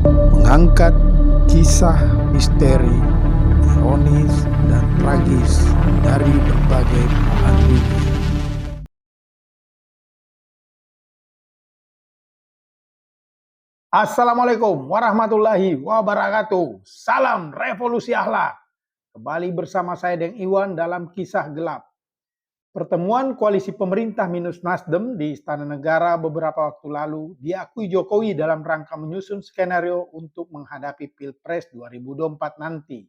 mengangkat kisah misteri, ironis, dan tragis dari berbagai belahan dunia. Assalamualaikum warahmatullahi wabarakatuh. Salam revolusi akhlak. Kembali bersama saya Deng Iwan dalam Kisah Gelap. Pertemuan koalisi pemerintah minus Nasdem di Istana Negara beberapa waktu lalu diakui Jokowi dalam rangka menyusun skenario untuk menghadapi Pilpres 2024 nanti.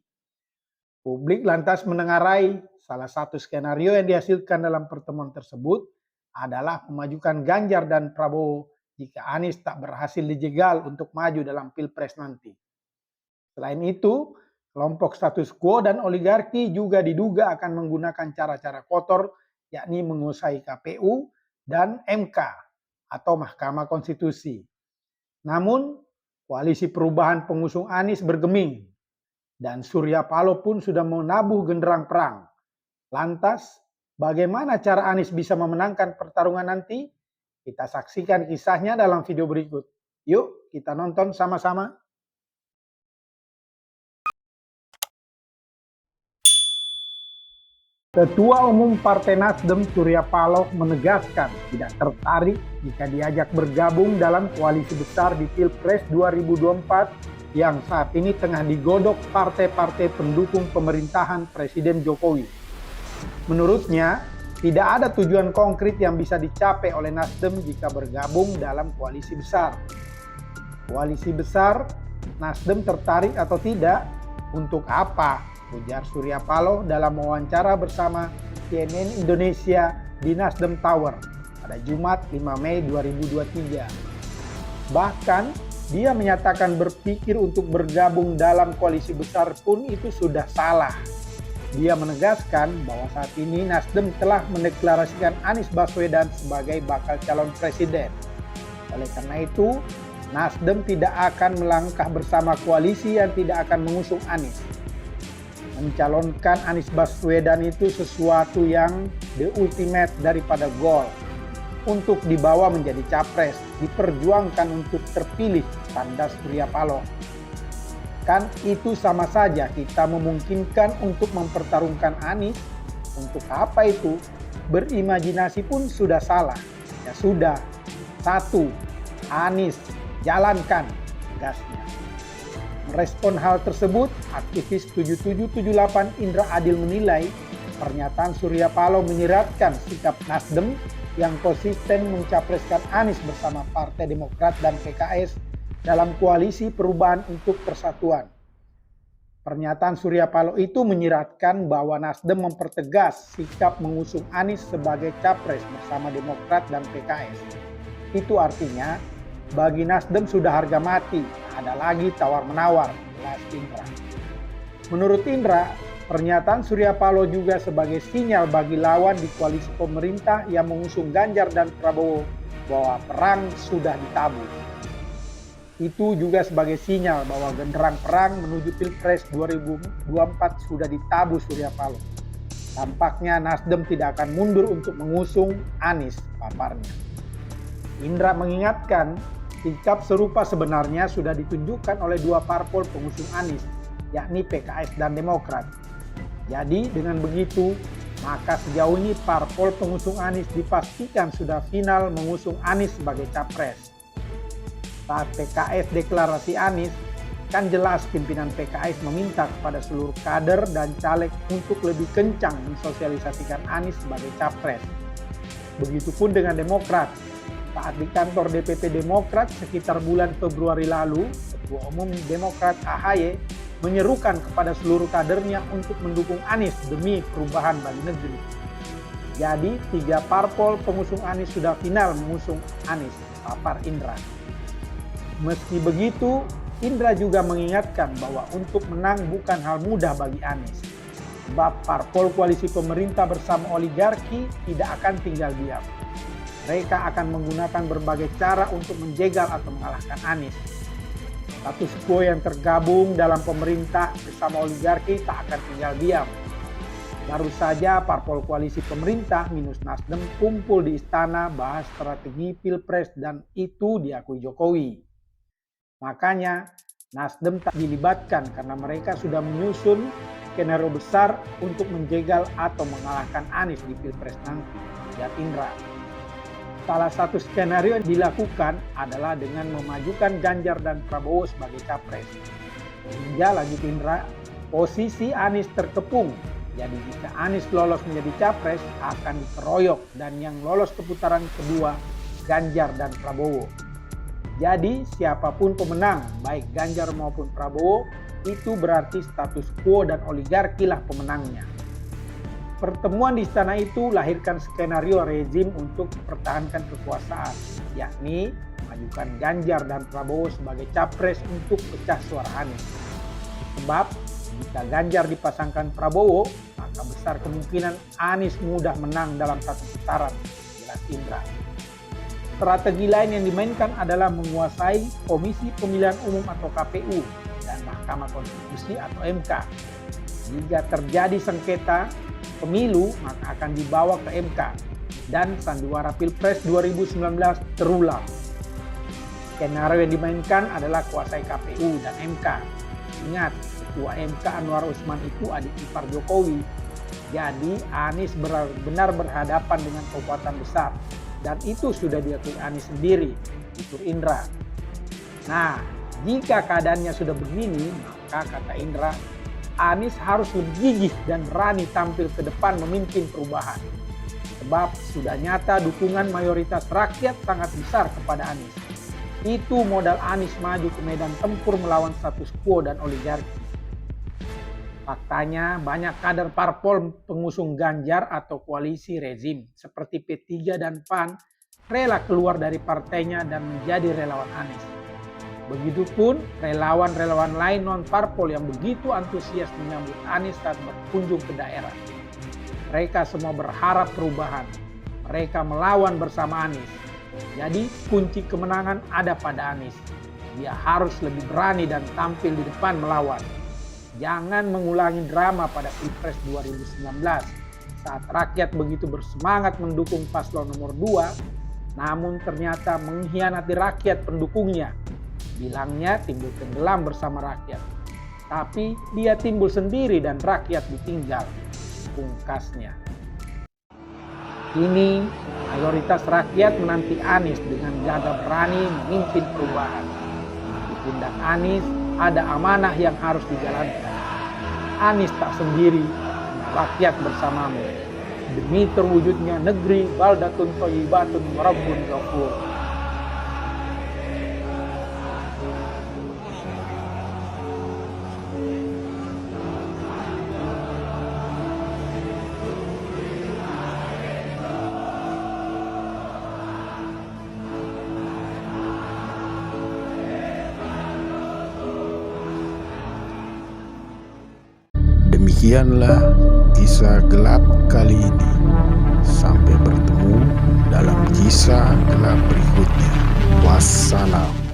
Publik lantas menengarai salah satu skenario yang dihasilkan dalam pertemuan tersebut adalah memajukan Ganjar dan Prabowo jika Anies tak berhasil dijegal untuk maju dalam Pilpres nanti. Selain itu, kelompok status quo dan oligarki juga diduga akan menggunakan cara-cara kotor, yakni menguasai KPU dan MK atau Mahkamah Konstitusi. Namun, koalisi perubahan pengusung Anies bergeming dan Surya Paloh pun sudah menabuh genderang perang. Lantas, bagaimana cara Anies bisa memenangkan pertarungan nanti? Kita saksikan kisahnya dalam video berikut. Yuk, kita nonton sama-sama. Ketua Umum Partai Nasdem Surya Paloh menegaskan tidak tertarik jika diajak bergabung dalam koalisi besar di Pilpres 2024 yang saat ini tengah digodok partai-partai pendukung pemerintahan Presiden Jokowi. Menurutnya, tidak ada tujuan konkret yang bisa dicapai oleh Nasdem jika bergabung dalam koalisi besar. Koalisi besar, Nasdem tertarik atau tidak? Untuk apa? Ujar Surya Paloh dalam wawancara bersama CNN Indonesia di Nasdem Tower pada Jumat 5 Mei 2023. Bahkan, dia menyatakan berpikir untuk bergabung dalam koalisi besar pun itu sudah salah. Dia menegaskan bahwa saat ini Nasdem telah mendeklarasikan Anies Baswedan sebagai bakal calon presiden. Oleh karena itu, Nasdem tidak akan melangkah bersama koalisi yang tidak akan mengusung Anies. Mencalonkan Anies Baswedan itu sesuatu yang the ultimate daripada goal. Untuk dibawa menjadi capres, diperjuangkan untuk terpilih, tanda Surya Paloh. Kan itu sama saja kita memungkinkan untuk mempertarungkan Anies. Untuk apa itu? Berimajinasi pun sudah salah. Ya sudah, satu, Anies jalankan gasnya. Merespon hal tersebut, aktivis 7778 Indra Adil menilai pernyataan Surya Paloh menyiratkan sikap Nasdem yang konsisten mencapreskan Anies bersama Partai Demokrat dan PKS dalam koalisi perubahan untuk persatuan. Pernyataan Surya Paloh itu menyiratkan bahwa Nasdem mempertegas sikap mengusung Anies sebagai capres bersama Demokrat dan PKS. Itu artinya bagi Nasdem sudah harga mati, tak ada lagi tawar-menawar, jelas Indra. Menurut Indra, pernyataan Surya Paloh juga sebagai sinyal bagi lawan di koalisi pemerintah yang mengusung Ganjar dan Prabowo bahwa perang sudah ditabuh. Itu juga sebagai sinyal bahwa genderang perang menuju Pilpres 2024 sudah ditabuh Surya Paloh. Tampaknya Nasdem tidak akan mundur untuk mengusung Anies, paparnya. Indra mengingatkan, sikap serupa sebenarnya sudah ditunjukkan oleh dua parpol pengusung Anies, yakni PKS dan Demokrat. Jadi dengan begitu, maka sejauh ini parpol pengusung Anies dipastikan sudah final mengusung Anies sebagai capres. Saat PKS deklarasi Anies, kan jelas pimpinan PKS meminta kepada seluruh kader dan caleg untuk lebih kencang mensosialisasikan Anies sebagai capres. Begitupun dengan Demokrat. Saat di kantor DPP Demokrat sekitar bulan Februari lalu, Ketua Umum Demokrat AHY menyerukan kepada seluruh kadernya untuk mendukung Anies demi perubahan bagi negeri. Jadi, 3 parpol pengusung Anies sudah final mengusung Anies, papar Indra. Meski begitu, Indra juga mengingatkan bahwa untuk menang bukan hal mudah bagi Anies. Sebab parpol koalisi pemerintah bersama oligarki tidak akan tinggal diam. Mereka akan menggunakan berbagai cara untuk menjegal atau mengalahkan Anies. Status quo yang tergabung dalam pemerintah bersama oligarki tak akan tinggal diam. Baru saja parpol koalisi pemerintah minus Nasdem kumpul di istana bahas strategi Pilpres dan itu diakui Jokowi. Makanya Nasdem tak dilibatkan karena mereka sudah menyusun skenario besar untuk menjegal atau mengalahkan Anies di Pilpres nanti, ujar Indra. Salah satu skenario yang dilakukan adalah dengan memajukan Ganjar dan Prabowo sebagai capres. Hingga lanjut Indra, posisi Anies terkepung. Jadi jika Anies lolos menjadi capres akan dikeroyok dan yang lolos ke putaran kedua Ganjar dan Prabowo. Jadi siapapun pemenang, baik Ganjar maupun Prabowo, itu berarti status quo dan oligarki lah pemenangnya. Pertemuan di istana itu lahirkan skenario rezim untuk mempertahankan kekuasaan, yakni mengajukan Ganjar dan Prabowo sebagai capres untuk pecah suara Anies. Sebab jika Ganjar dipasangkan Prabowo, maka besar kemungkinan Anies mudah menang dalam satu putaran, jelas Indra. Strategi lain yang dimainkan adalah menguasai Komisi Pemilihan Umum atau KPU dan Mahkamah Konstitusi atau MK. Jika terjadi sengketa pemilu, maka akan dibawa ke MK dan sandiwara Pilpres 2019 terulang. Skenario yang dimainkan adalah kuasai KPU dan MK. Ingat, Ketua MK Anwar Usman itu adik ipar Jokowi. Jadi Anies benar-benar berhadapan dengan kekuatan besar. Dan itu sudah diakui Anies sendiri, tutur Indra. Nah, jika keadaannya sudah begini, maka kata Indra, Anies harus lebih gigih dan berani tampil ke depan memimpin perubahan. Sebab sudah nyata dukungan mayoritas rakyat sangat besar kepada Anies. Itu modal Anies maju ke medan tempur melawan status quo dan oligarki. Faktanya banyak kader parpol pengusung Ganjar atau koalisi rezim seperti P3 dan PAN rela keluar dari partainya dan menjadi relawan Anies. Begitupun relawan-relawan lain non-parpol yang begitu antusias menyambut Anies saat berkunjung ke daerah. Mereka semua berharap perubahan. Mereka melawan bersama Anies. Jadi kunci kemenangan ada pada Anies. Dia harus lebih berani dan tampil di depan melawan. Jangan mengulangi drama pada Pilpres 2019 saat rakyat begitu bersemangat mendukung paslon nomor 2, namun ternyata mengkhianati rakyat pendukungnya. Bilangnya timbul tenggelam bersama rakyat, tapi dia timbul sendiri dan rakyat ditinggal, pungkasnya. Kini mayoritas rakyat menanti Anies dengan gagah berani memimpin perubahan. Di pundak Anies ada amanah yang harus dijalankan. Anies tak sendiri, rakyat bersamamu. Demi terwujudnya negeri baldatun thayyibatun wa rabbun ghafur. Demikianlah kisah gelap kali ini. Sampai bertemu dalam kisah gelap berikutnya. Wassalam.